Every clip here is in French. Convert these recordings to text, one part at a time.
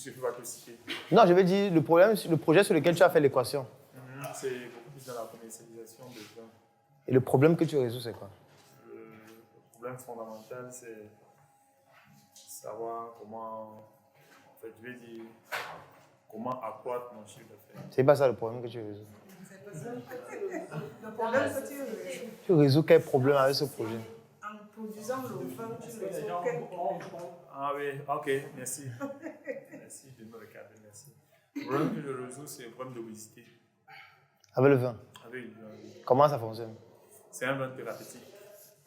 Je peux pas te citer. Non, je veux dire le projet sur lequel tu as fait l'équation. C'est beaucoup plus dans la commercialisation de gens. Et le problème que tu résous, c'est quoi? Le problème fondamental, c'est savoir comment, en fait, je vais dire, comment accroître mon chiffre d'affaires. C'est pas ça le problème que tu résous. C'est pas ça. Le problème que tu résous. Tu résous quel problème avec ce projet? En produisant le vin, tu résous quel problème? Ah oui, ok, merci. Merci de me regarder, merci. Le problème que je résous, c'est le problème d'obésité. Avec le vin? Avec le vin. Comment ça fonctionne? C'est un vin thérapeutique.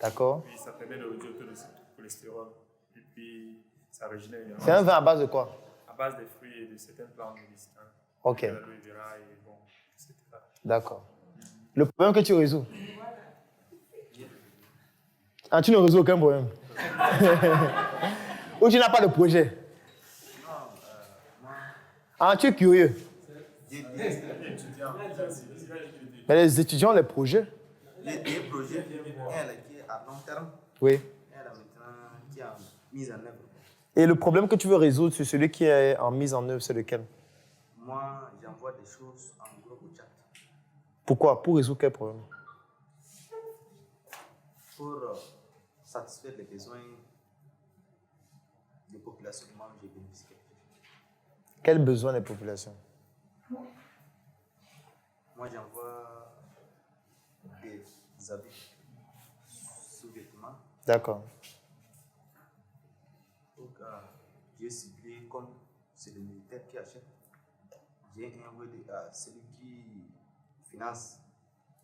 D'accord. Puis ça permet de réduire le taux de cholestérol. Et puis ça régénère. C'est un vin à base de quoi? À base des fruits et de certaines plantes médicinales. Ok. L'aloe vera et bon, etc. D'accord. Le problème que tu résous? Ah, tu ne résous aucun problème. Ou tu n'as pas de projet? Ah, tu es curieux. Mais les étudiants, les projets? Les deux projets, elle qui est à long terme, Oui. elle a maintenant qui est en mise en œuvre. Et le problème que tu veux résoudre sur celui qui est en mise en œuvre, c'est lequel? Moi, j'envoie des choses en groupe au chat. Pourquoi? Pour résoudre quel problème? Pour satisfaire les besoins des populations dont j'ai bénéficié. Quels besoins des populations? Moi, j'envoie des habits, sous-vêtements. D'accord. Donc, j'ai ciblé comme c'est le militaire qui achète. J'ai envoyé à celui qui finance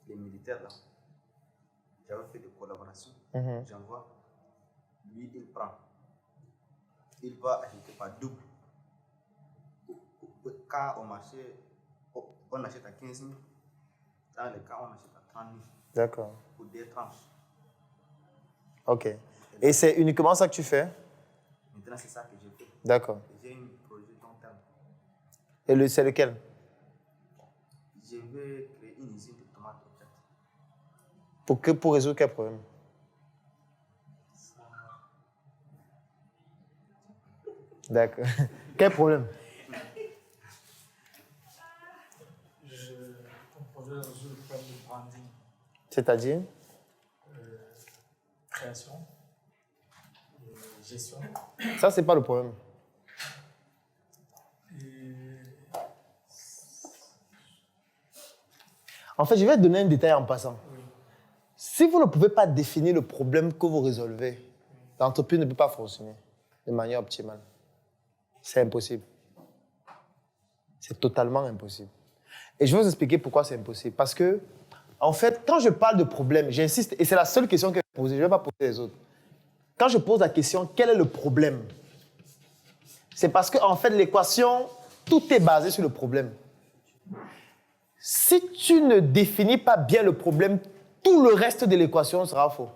les militaires là. J'avais fait des collaborations. J'envoie. Lui, il prend. Il va acheter par double. Quand au marché, on achète à 15 000. Dans le cas, on achète à 30 000. D'accord. Pour des tranches. Ok. Et c'est uniquement ça que tu fais? Maintenant, c'est ça que j'ai fait. D'accord. J'ai un projet long terme. Et c'est lequel? Je vais créer une usine de tomates au Tchad. Pour résoudre quel problème? D'accord. Quel problème? Ton projet résout le problème de branding. C'est-à-dire? Création, gestion. Ça, c'est pas le problème. En fait, je vais te donner un détail en passant. Oui. Si vous ne pouvez pas définir le problème que vous résolvez, l'entreprise ne peut pas fonctionner de manière optimale. C'est impossible. C'est totalement impossible. Et je vais vous expliquer pourquoi c'est impossible. Parce que, en fait, quand je parle de problème, j'insiste, et c'est la seule question que je vais poser, je ne vais pas poser les autres. Quand je pose la question, quel est le problème? C'est parce qu'en fait, l'équation, tout est basé sur le problème. Si tu ne définis pas bien le problème, tout le reste de l'équation sera faux.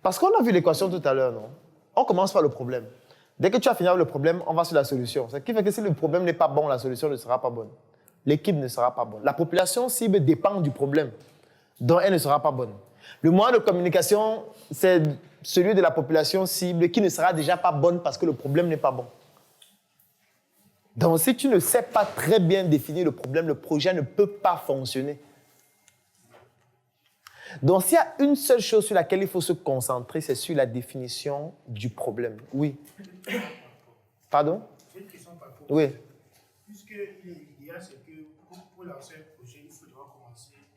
Parce qu'on a vu l'équation tout à l'heure, non? On commence par le problème. Dès que tu as fini avec le problème, on va sur la solution. Ce qui fait que si le problème n'est pas bon, la solution ne sera pas bonne. L'équipe ne sera pas bonne. La population cible dépend du problème, donc elle ne sera pas bonne. Le moyen de communication, c'est celui de la population cible qui ne sera déjà pas bonne parce que le problème n'est pas bon. Donc, si tu ne sais pas très bien définir le problème, le projet ne peut pas fonctionner. Donc, s'il y a une seule chose sur laquelle il faut se concentrer, c'est sur la définition du problème. Oui. Pardon? J'ai une question par rapport. Oui. Puisque l'idéal, c'est que pour lancer un projet, il faudra commencer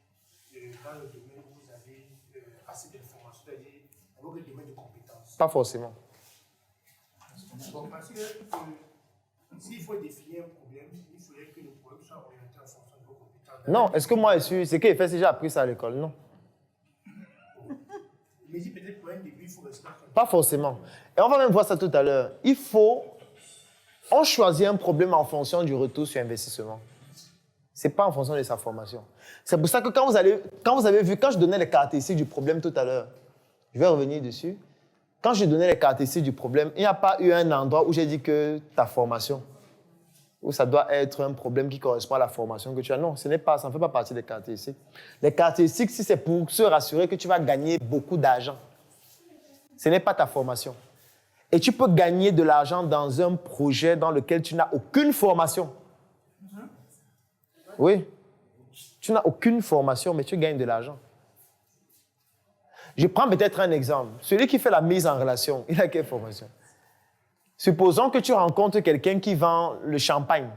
dans le domaine où vous avez assez d'informations, c'est-à-dire dans votre domaine de compétences. Pas forcément. Parce que s'il faut définir un problème, il faudrait que le problème soit orienté en fonction de vos compétences. Non, est-ce que moi, c'est que fait si j'ai appris ça à l'école? Non. Mais si peut-être pour un début, il faut rester là. Pas forcément. Et on va même voir ça tout à l'heure. On choisit un problème en fonction du retour sur investissement. Ce n'est pas en fonction de sa formation. C'est pour ça que quand vous avez vu, quand je donnais les caractéristiques du problème tout à l'heure, je vais revenir dessus. Quand je donnais les caractéristiques du problème, il n'y a pas eu un endroit où j'ai dit que ta formation, où ça doit être un problème qui correspond à la formation que tu as. Non, ce n'est pas, ça ne fait pas partie des caractéristiques. Les caractéristiques, si c'est pour se rassurer que tu vas gagner beaucoup d'argent, ce n'est pas ta formation. Et tu peux gagner de l'argent dans un projet dans lequel tu n'as aucune formation. Oui. Tu n'as aucune formation, mais tu gagnes de l'argent. Je prends peut-être un exemple. Celui qui fait la mise en relation, il a quelle formation? Supposons que tu rencontres quelqu'un qui vend le champagne.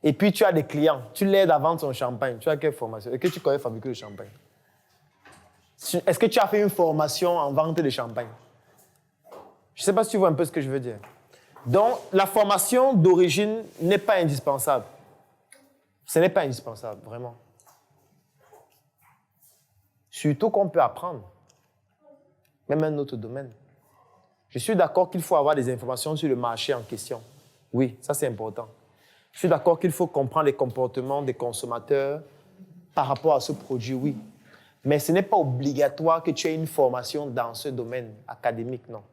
Et puis tu as des clients. Tu l'aides à vendre son champagne. Tu as quelle formation? Est-ce que tu connais fabriquer le champagne? Est-ce que tu as fait une formation en vente de champagne? Je ne sais pas si tu vois un peu ce que je veux dire. Donc, la formation d'origine n'est pas indispensable. Ce n'est pas indispensable, vraiment. Surtout qu'on peut apprendre. Même un autre domaine. Je suis d'accord qu'il faut avoir des informations sur le marché en question. Oui, ça c'est important. Je suis d'accord qu'il faut comprendre les comportements des consommateurs par rapport à ce produit, oui. Mais ce n'est pas obligatoire que tu aies une formation dans ce domaine académique, non.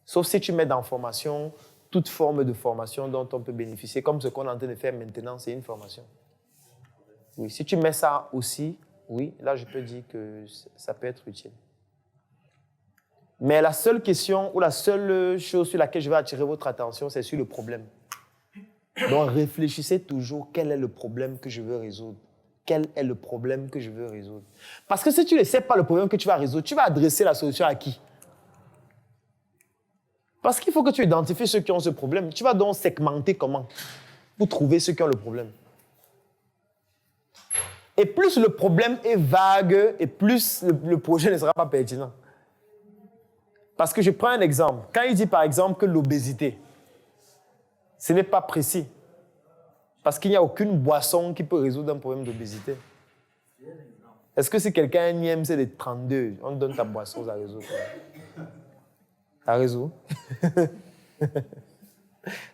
Sauf si tu mets dans formation toute forme de formation dont on peut bénéficier, comme ce qu'on est en train de faire maintenant, c'est une formation. Oui, si tu mets ça aussi, oui, là je peux dire que ça peut être utile. Mais la seule question ou la seule chose sur laquelle je vais attirer votre attention, c'est sur le problème. Donc réfléchissez toujours, quel est le problème que je veux résoudre? Quel est le problème que je veux résoudre? Parce que si tu ne sais pas le problème que tu vas résoudre, tu vas adresser la solution à qui? Parce qu'il faut que tu identifies ceux qui ont ce problème. Tu vas donc segmenter comment? Pour trouver ceux qui ont le problème. Et plus le problème est vague, et plus le projet ne sera pas pertinent. Parce que je prends un exemple. Quand il dit par exemple que l'obésité, ce n'est pas précis. Parce qu'il n'y a aucune boisson qui peut résoudre un problème d'obésité. Est-ce que si quelqu'un a un IMC de 32, on donne ta boisson, ça résout? Ça résout?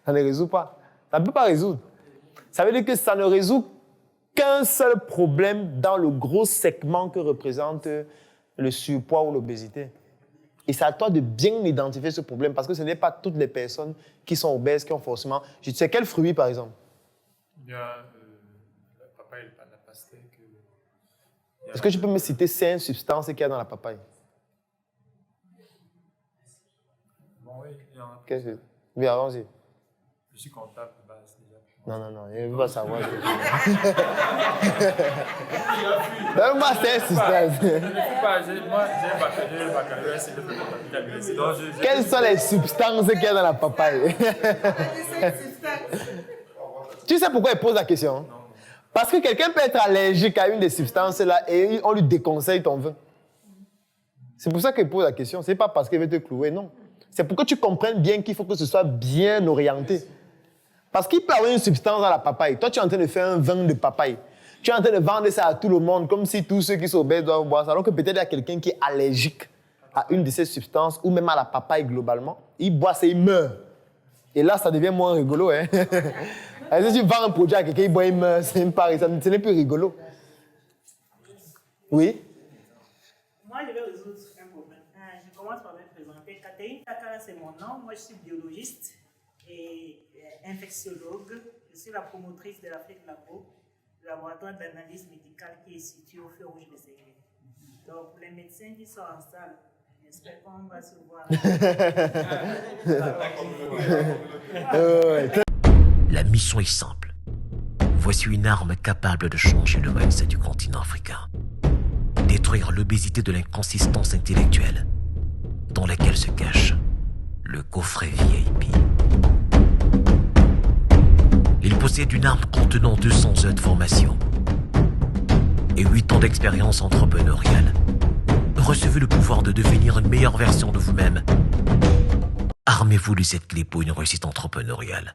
Ça ne résout pas. Ça ne peut pas résoudre. Ça veut dire que ça ne résout qu'un seul problème dans le gros segment que représente le surpoids ou l'obésité. Et c'est à toi de bien identifier ce problème parce que ce n'est pas toutes les personnes qui sont obèses qui ont forcément... Je sais quel fruit, par exemple? Il y a la papaye, la pastèque. Est-ce que tu peux me citer 5 substances qu'il y a dans la papaye? Bon, oui, il y en a. Qu'est-ce que... Oui, allons-y. Je suis comptable de base déjà. Non, il ne veut pas savoir. Donne-moi 5 substances. Moi, j'ai un baccalauréat c'est de comptabilité. Quelles sont les substances qu'il y a dans la papaye? Tu sais pourquoi il pose la question? Non. Parce que quelqu'un peut être allergique à une des substances là et on lui déconseille ton vin. C'est pour ça qu'il pose la question. Ce n'est pas parce qu'il veut te clouer, non. C'est pour que tu comprennes bien qu'il faut que ce soit bien orienté. Parce qu'il peut avoir une substance dans la papaye. Toi, tu es en train de faire un vin de papaye. Tu es en train de vendre ça à tout le monde, comme si tous ceux qui sont obèses doivent boire ça. Alors que peut-être il y a quelqu'un qui est allergique à une de ces substances, ou même à la papaye globalement. Il boit ça, il meurt. Et là, ça devient moins rigolo. Hein? Si tu vends un produit à quelqu'un, il boit, il meurt. Ce n'est plus rigolo. Oui? Moi, je vais résoudre un problème. Je commence par me présenter. Catherine Takara, c'est mon nom. Moi, je suis biologiste et infectiologue. Je suis la promotrice de l'Afrique Labo, le laboratoire d'analyse médicale qui est situé au Feu Rouge de Ségué. Donc, pour les médecins qui sont en salle, j'espère qu'on va se voir. La mission est simple. Voici une arme capable de changer le mindset du continent africain. Détruire l'obésité de l'inconsistance intellectuelle dans laquelle se cache le coffret VIP. Il possède une arme contenant 200 heures de formation et 8 ans d'expérience entrepreneuriale. Recevez le pouvoir de devenir une meilleure version de vous-même. Armez-vous de cette clé pour une réussite entrepreneuriale.